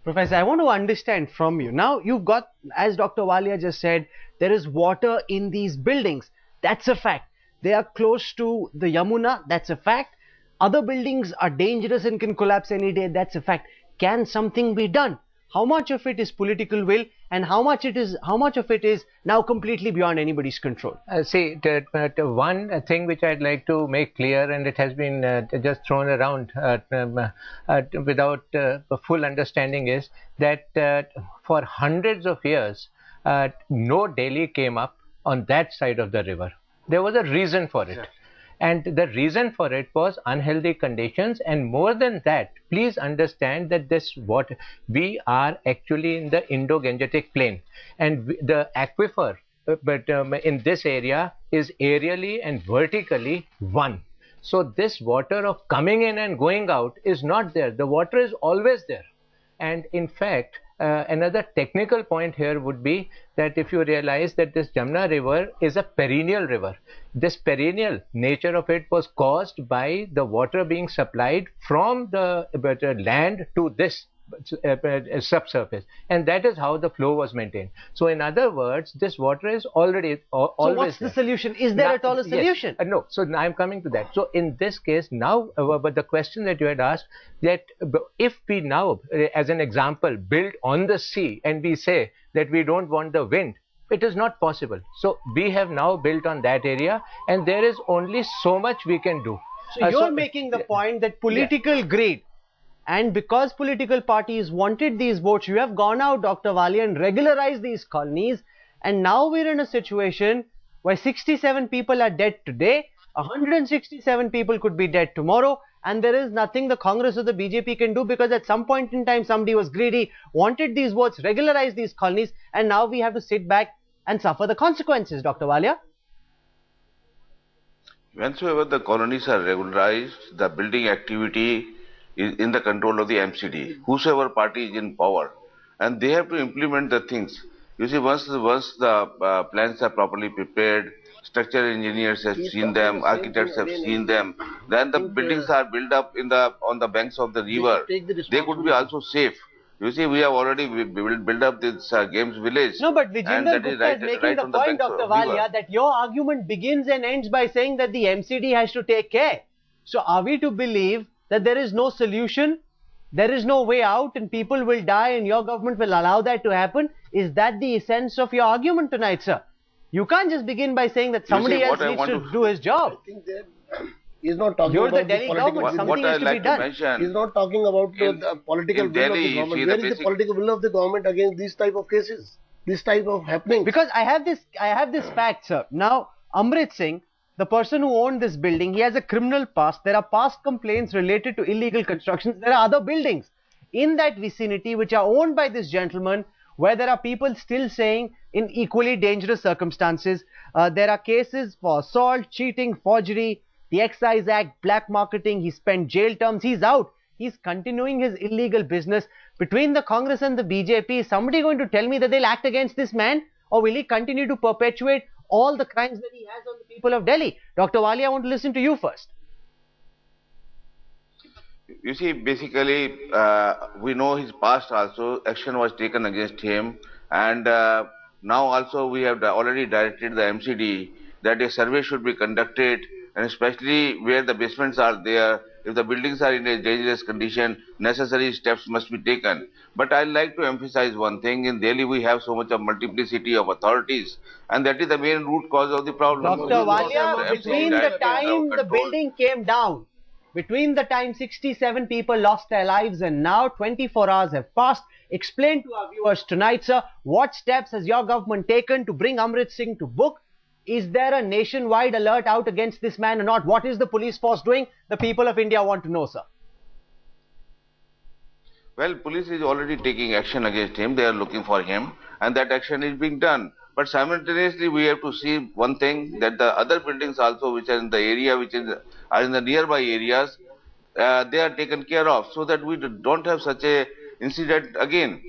Professor, I want to understand from you. Now, you've got, as Dr. Walia just said, there is water in these buildings. That's a fact. They are close to the Yamuna. That's a fact. Other buildings are dangerous and can collapse any day. That's a fact. Can something be done? How much of it is political will, and how much of it is now completely beyond anybody's control? See, one thing which I'd like to make clear, and it has been just thrown around without full understanding, is that for hundreds of years, no Delhi came up on that side of the river. There was a reason for it. And the reason for it was unhealthy conditions, and more than that, please understand that we are actually in the Indo-Gangetic plain, and the aquifer in this area is aerially and vertically one. So this water of coming in and going out is not there. The water is always there. And in fact, another technical point here would be that if you realize that this Jamna river is a perennial river, this perennial nature of it was caused by the water being supplied from the land to this subsurface, and that is how the flow was maintained. So in other words, this water is already always So what's the solution? Is there at all a solution? Yes. No. So now I'm coming to that. So in this case now, but the question that you had asked, that if we now, as an example, build on the sea and we say that we don't want the wind, it is not possible. So we have now built on that area, and there is only so much we can do. So you're making the point that political greed, and because political parties wanted these votes, you have gone out, Dr. Walia, and regularized these colonies, and now we're in a situation where 67 people are dead today, 167 people could be dead tomorrow, and there is nothing the Congress or the BJP can do, because at some point in time somebody was greedy, wanted these votes, regularized these colonies, and now we have to sit back and suffer the consequences, Dr. Walia. Whensoever the colonies are regularized, the building activity is in the control of the MCD, whosoever party is in power, and they have to implement the things. You see, once the plans are properly prepared, structural engineers have seen them, architects have seen them, then the buildings are built up on the banks of the river. They could be also safe. You see, we have already built up this games village. No, but Vijender Gupta is making the point, Dr. Walia, that your argument begins and ends by saying that the MCD has to take care. So are we to believe that there is no solution, there is no way out, and people will die, and your government will allow that to happen? Is that the essence of your argument tonight, sir? You can't just begin by saying that somebody else needs to do his job. I think that he's not talking You're about the Delhi government. Something what I needs to like be done. mention, He's not talking about the political will Delhi, of the government. Where is the political will of the government against these type of cases, this type of happening? Because I have this fact, sir. Now, Amrit Singh, the person who owned this building, he has a criminal past. There are past complaints related to illegal constructions. There are other buildings in that vicinity which are owned by this gentleman, where there are people still saying in equally dangerous circumstances. There are cases for assault, cheating, forgery, the Excise Act, black marketing. He spent jail terms. He's out. He's continuing his illegal business. Between the Congress and the BJP, is somebody going to tell me that they'll act against this man, or will he continue to perpetuate all the crimes that he has on the people of Delhi? Dr. Walia, I want to listen to you first. you see, basically, we know his past also, action was taken against him, and now also we have already directed the MCD that a survey should be conducted, and especially where the basements are there, if the buildings are in a dangerous condition, necessary steps must be taken. But I like to emphasize one thing: in Delhi we have so much of multiplicity of authorities, and that is the main root cause of the problem. Dr. Walia, between the time the building came down, between the time 67 people lost their lives and now 24 hours have passed, explain to our viewers tonight, sir, what steps has your government taken to bring Amrit Singh to book? Is there a nationwide alert out against this man or not? What is the police force doing? The people of India want to know, sir. Well, police is already taking action against him. They are looking for him, and that action is being done. But simultaneously, we have to see one thing, that the other buildings also which are in the area, are in the nearby areas, they are taken care of, so that we don't have such a incident again.